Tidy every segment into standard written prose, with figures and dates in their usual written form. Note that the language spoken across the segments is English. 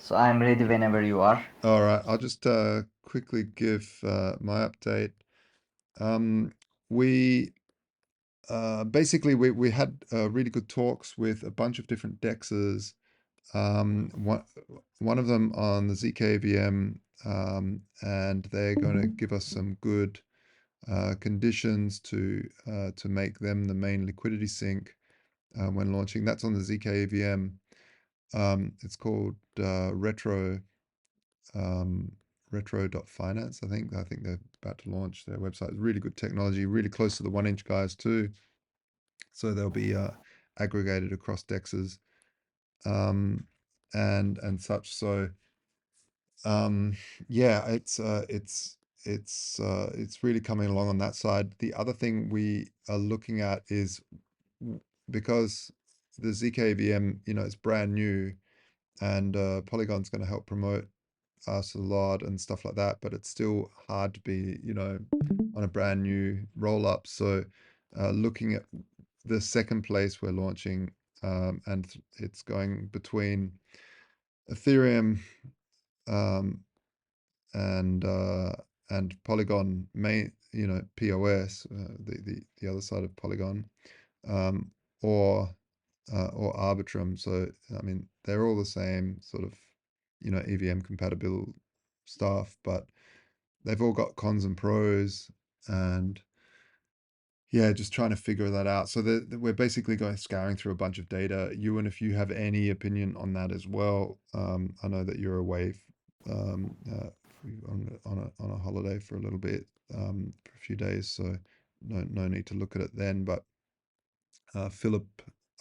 So I'm ready whenever you are. All right, I'll just quickly give my update. Um, we basically we had really good talks with a bunch of different dexes. One of them on the ZKVM, and they're going to give us some good conditions to make them the main liquidity sink when launching. That's on the ZKVM. It's called um, retro.finance. I think they're about to launch their website. Really good technology, really close to the 1 inch guys too. So they'll be aggregated across dexes and such. So um, yeah, it's really coming along on that side. The other thing we are looking at is because the ZKVM, it's brand new, and Polygon's going to help promote us a lot and stuff like that, but it's still hard to be, on a brand new roll up. So, looking at the second place we're launching, and it's going between Ethereum, um, and Polygon main, POS, the other side of Polygon, um, or or Arbitrum. So, I mean, they're all the same sort of, EVM compatible stuff, but they've all got cons and pros, and yeah, just trying to figure that out. So we're basically going scouring through a bunch of data. And if you have any opinion on that as well, I know that you're away on a holiday for a little bit, for a few days, so no need to look at it then. But Philip,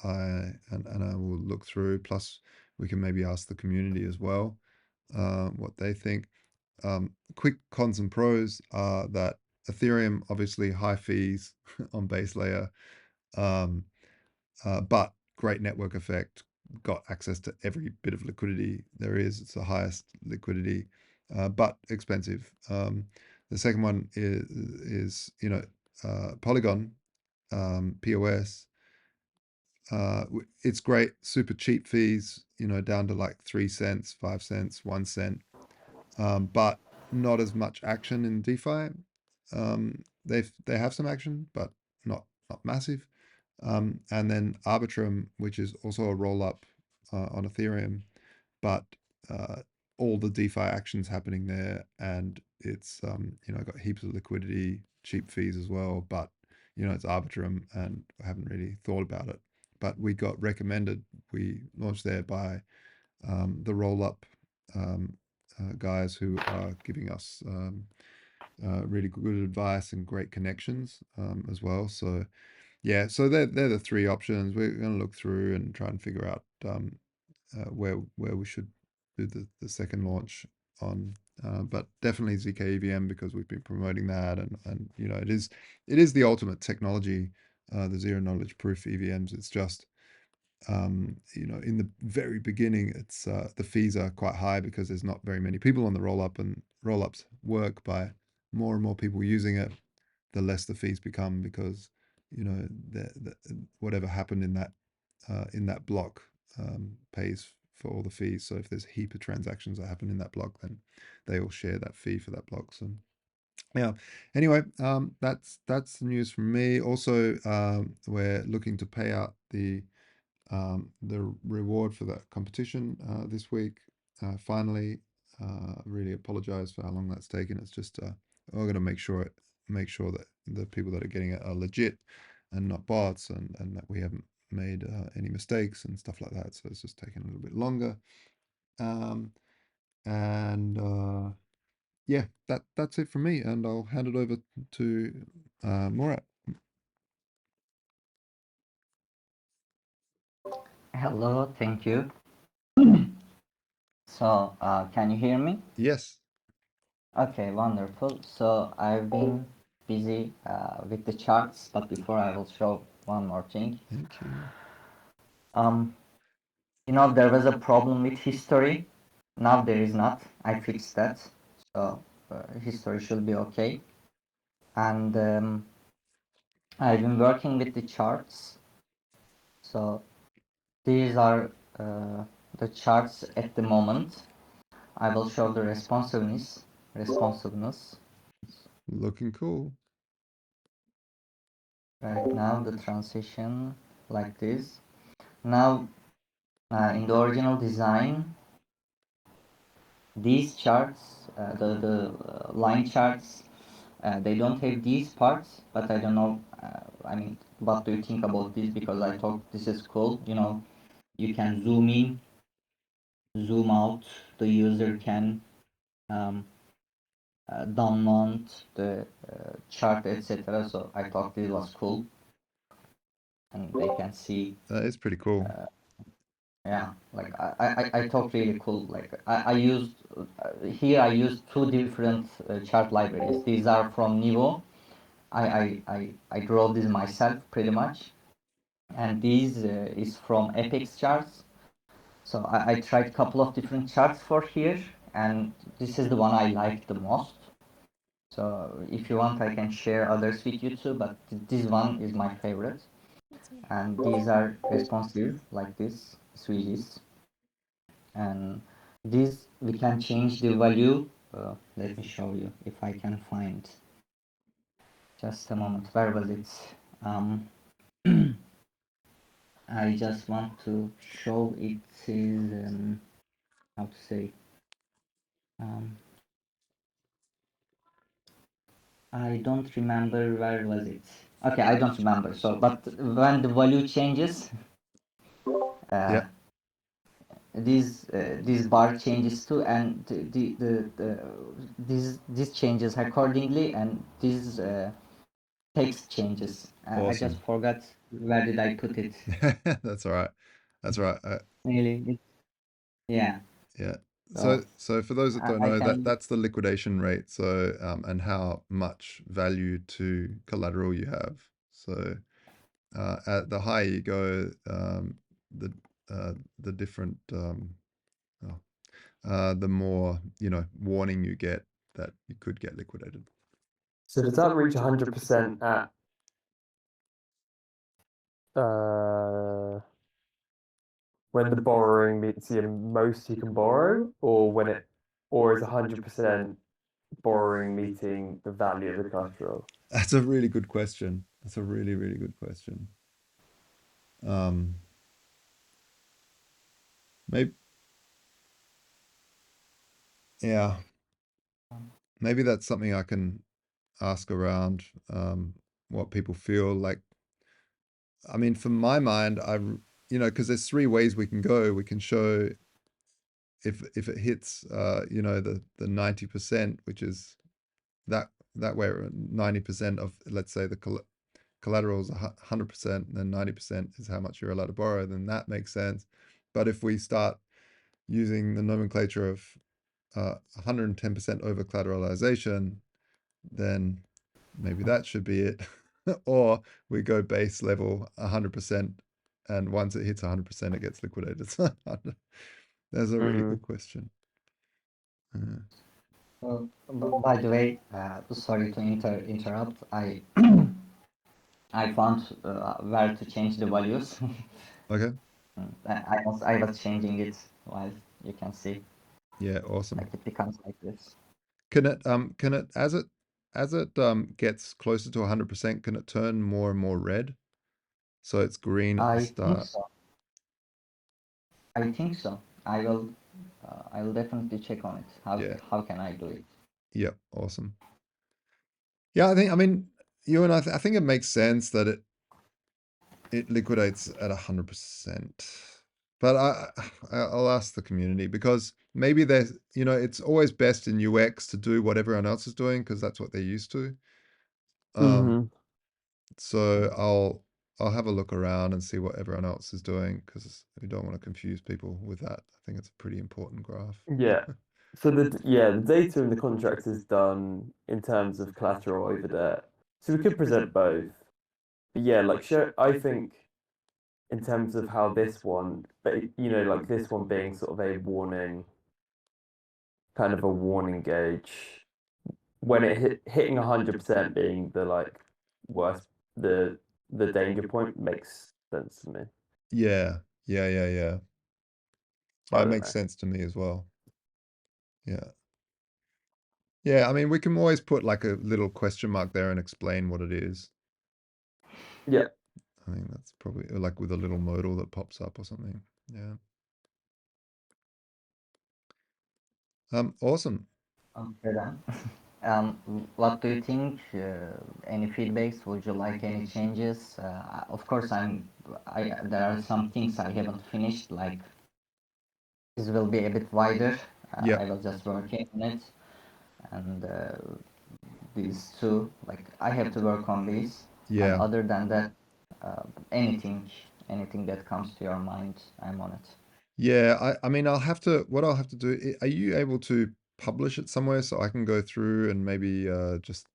and I will look through. Plus, we can maybe ask the community as well what they think. Quick cons and pros are that Ethereum, obviously high fees on base layer, um, but great network effect. Got access to every bit of liquidity there is. It's the highest liquidity, but expensive. The second one is Polygon, POS. It's great, super cheap fees, down to like 3 cents, 5 cents, 1 cent, but not as much action in DeFi. They have some action, but not massive. And then Arbitrum, which is also a roll up on Ethereum, but uh, all the DeFi actions happening there, and it's got heaps of liquidity, cheap fees as well, but it's Arbitrum, and I haven't really thought about it. But we got recommended. We launched there by the roll up guys who are giving us really good advice and great connections as well. So yeah, so they're the three options. We're going to look through and try and figure out where we should do the second launch on. But definitely ZK EVM, because we've been promoting that, and it is the ultimate technology, the zero knowledge proof EVMs. It's just in the very beginning, it's the fees are quite high because there's not very many people on the roll up, and roll ups work by more and more people using it, the less the fees become, because the whatever happened in that block pays for all the fees. So if there's a heap of transactions that happen in that block, then they all share that fee for that block. So yeah. Anyway, that's the news from me. Also, we're looking to pay out the reward for that competition this week. Finally, really apologize for how long that's taken. It's just we're going to make sure that the people that are getting it are legit and not bots, and that we haven't made any mistakes and stuff like that. So it's just taken a little bit longer. Um, and yeah, that's it from me, and I'll hand it over to Morat. Hello, thank you. So, can you hear me? Yes. Okay, wonderful. So, I've been busy with the charts, but before I will show one more thing. Thank you. Um, there was a problem with history. Now there is not. I fixed that. So, history should be okay. And I've been working with the charts. So, these are the charts at the moment. I will show the responsiveness Looking cool. right now, the transition like this. Now, in the original design, these charts, the line charts, they don't have these parts, but I don't know. I mean, what do you think about this? Because I thought this is cool. You know, you can zoom in, zoom out. The user can um, download the chart, etc. So I thought this was cool, and they can see. That is pretty cool. Yeah, like I thought really cool. Like I used here I used two different chart libraries. These are from Nivo. I draw this myself pretty much, and these is from Apex charts. So I tried a couple of different charts for here, and this is the one I like the most. So if you want, I can share others with you too, but this one is my favorite. And these are responsive like this switches, and this we can change the value. Let me show you if I can find. Just a moment. Where was it? Um, I just want to show it is how to say. Um, I don't remember where was it. Okay, I don't remember. So, but when the value changes, uh, Yeah. this bar changes too, and this changes accordingly, and this text changes. I just Awesome. forgot where did I put it. That's all right. That's all right. Really, yeah. Yeah. So So for those that don't I know, can. that's the liquidation rate. So and how much value to collateral you have. So at the higher you go, the the different oh, the more warning you get that you could get liquidated. So does that reach 100% at uh, when the borrowing meets the most you can borrow, or when it, or is 100% borrowing meeting the value of the collateral? That's a really good question. That's a really, really good question. Um, maybe, yeah, maybe that's something I can ask around, what people feel like. I mean, from my mind, because there's three ways we can go. We can show if it hits, the 90%, which is that way 90% of, let's say, the collateral is 100%, then 90% is how much you're allowed to borrow, then that makes sense. But if we start using the nomenclature of 110% over collateralization, then maybe that should be it. Or we go base level 100%, and once it hits 100%, it gets liquidated. That's a really good question. By the way, sorry to interrupt. I found where to change the values. Okay. I was changing it while you can see Yeah, awesome. like it becomes like this. Can it as it gets closer to 100%, can it turn more and more red? So it's green at the I think start. so. I think so. I will definitely check on it. Yeah. How can I do it? Yep. Awesome. Yeah, I mean, you and I think it makes sense that it liquidates at 100%. But I'll ask the community, because maybe there's, it's always best in UX to do what everyone else is doing because that's what they're used to. Mm-hmm. So I'll have a look around and see what everyone else is doing, because we don't want to confuse people with that. I think it's a pretty important graph. Yeah. So the data in the contract is done in terms of collateral over debt. So we could present both. But yeah, like show I think in terms of how this one, but like this one being sort of a warning, kind of a warning gauge, when it hitting 100% being the like worst, the danger point makes sense to me. Yeah. Yeah. I That don't makes know. sense to me as well. Yeah. Yeah, I mean, we can always put like a little question mark there and explain what it is. Yeah. I think that's probably like with a little modal that pops up or something. Yeah. Awesome. Okay then. What do you think? Any feedbacks? Would you like any changes? Of course, there are some things I haven't finished. Like this will be a bit wider. Yeah. I was just working on it, and these two, like I have to work on these. And Yeah. other than that, anything that comes to your mind, I'm on it. Yeah, I mean, what I'll have to do, are you able to publish it somewhere so I can go through and maybe just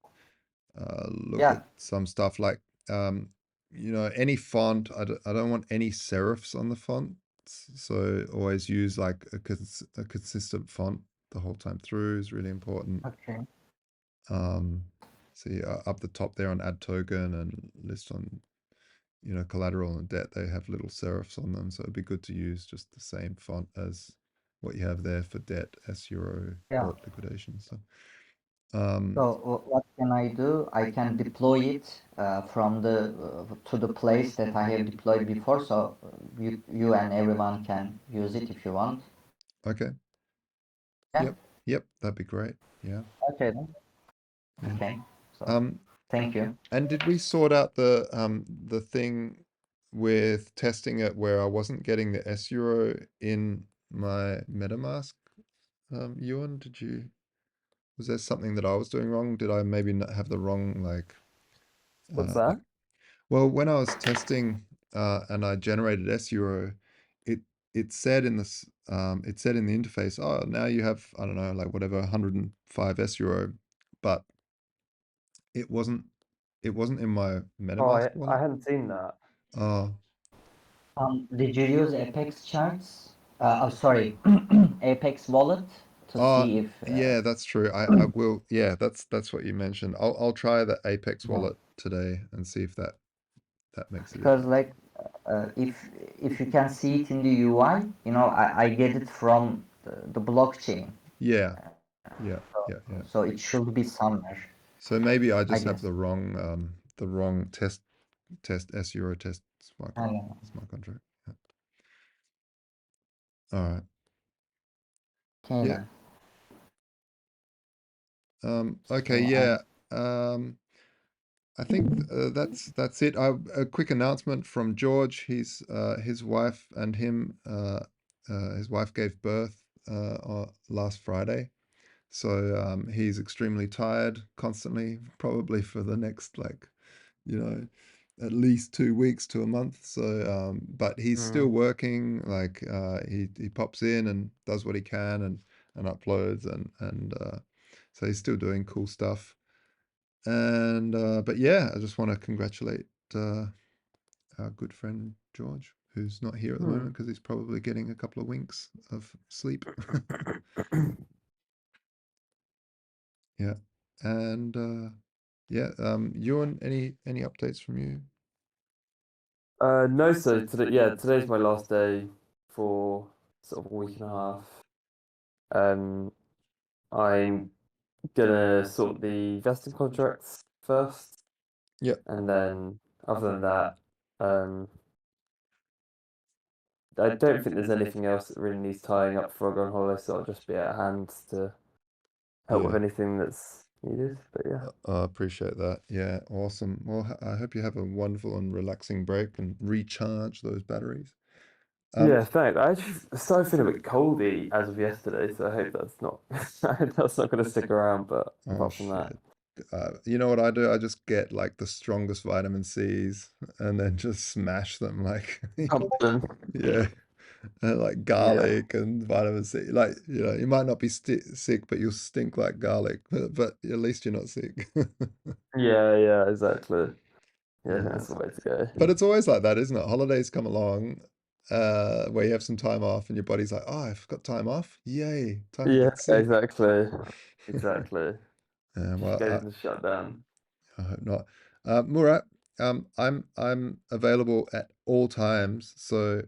look at Yeah. some stuff like, um, any font. I don't want any serifs on the font. So always use like a consistent font the whole time through is really important. Okay. See up the top there on add token and list on, collateral and debt, they have little serifs on them. So it'd be good to use just the same font as what you have there for debt, S euro, Yeah. bullet liquidation. So, um, So what can I do? I can deploy it from the to the place that I have deployed before. So you and everyone can use it if you want. okay. Yeah. Yep. Yep. That'd be great. Yeah. Okay then. Yeah. Okay. So Um, thank you. and did we sort out the thing with testing it where I wasn't getting the S euro in my MetaMask? Ewan, was there something that I was doing wrong? Did I maybe not have the wrong What's like, that? well, when I was testing and I generated S euro, it it said in the interface, oh, now you have, I don't know, like whatever 105 S euro, but it wasn't in my Oh, MetaMask I wallet. hadn't seen that. Oh, Did you use Apex charts? Sorry, Apex wallet to oh, see if yeah, that's true. I will. Yeah, that's what you mentioned. I'll try the Apex yeah. wallet today and see if that makes a Because difference. like if you can see it in the UI, I get it from the blockchain. Yeah, yeah, So, yeah, yeah. so it should be somewhere, So maybe I I just have guess. the wrong test S euro test I don't know. smart contract. Yeah. All right. Okay Yeah. then. Okay. So Yeah. Um, I think that's it. A quick announcement from George. His wife and him. His wife gave birth last Friday, so he's extremely tired constantly, probably for the next you know at least 2 weeks to a month. So, but he's still Mm. working. Like he pops in and does what he can and uploads and so he's still doing cool stuff. And but yeah, I just want to congratulate our good friend George, who's not here at the Hmm. moment because he's probably getting a couple of winks of sleep. Yeah, and yeah, Ewan, any updates from you? No, so today's my last day for sort of a week and a half. I'm gonna sort the vesting contracts first, Yeah, and then other than that, um, I don't think there's anything else that really needs tying up before I go on holiday, so I'll just be at hand to help with yeah. anything that's needed. But yeah. I appreciate that. Yeah, awesome. Well, I hope you have a wonderful and relaxing break and recharge those batteries. Yeah, thanks. I actually started feeling a bit coldy as of yesterday, so I hope that's not I hope that's not going to stick around. But Oh apart from that, shit. You know what I do? I just get like the strongest vitamin C's and then just smash them like something. yeah, and like Yeah, garlic and vitamin C. Like, you might not be sick, but you'll stink like garlic. But at least you're not sick. yeah, exactly. Yeah, I think Yeah. that's the way to go. But it's always like that, isn't it? Holidays come along, where you have some time off and your body's like, oh, I've got time off. Yay, time to Yeah, get sick. exactly. Just Well, goes into shutdown. I hope not. Murat, I'm available at all times, so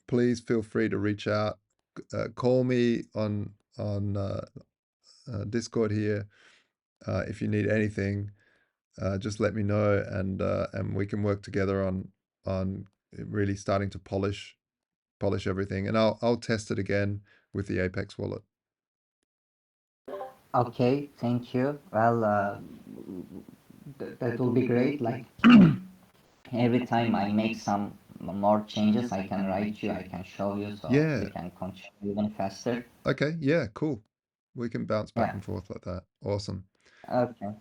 please feel free to reach out. Call me on Discord here. If you need anything, just let me know, and we can work together on really starting to polish everything. And I'll test it again with the Apex wallet. Okay, thank you. Well, that will be great. Like every time I make some more changes, I can write you, I can show you, so Yeah. we can continue even faster. Okay. Yeah. Cool. We can bounce back Yeah. and forth like that. Awesome. Okay.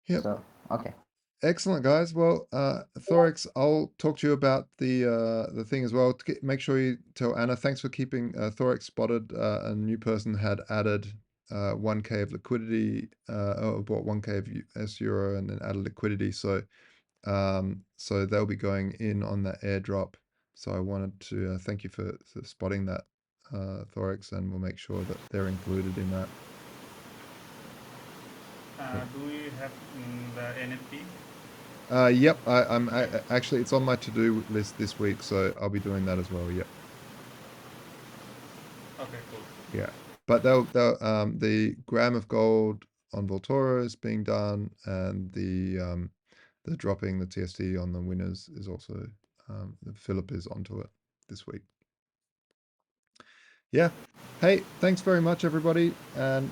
Yep. So okay. Excellent, guys. Well, Thorex, I'll talk to you about the thing as well. Make sure you tell Anna. Thanks for keeping Thorex spotted. A new person had added 1K of liquidity, or bought 1K of US euro and then added liquidity. So they'll be going in on that airdrop. So I wanted to thank you for spotting that, Thorex, and we'll make sure that they're included in that. Do we have the NFT? Yep, I'm actually, it's on my to-do list this week, so I'll be doing that as well. Yep. Okay, cool. Yeah. But they'll the gram of gold on Voltoro is being done, and the dropping the TSD on the winners is also Philip is onto it this week. Yeah. Hey, thanks very much, everybody, and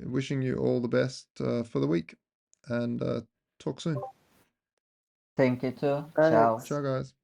wishing you all the best for the week, and talk soon. Thank you too. Thanks. Ciao. Ciao, guys.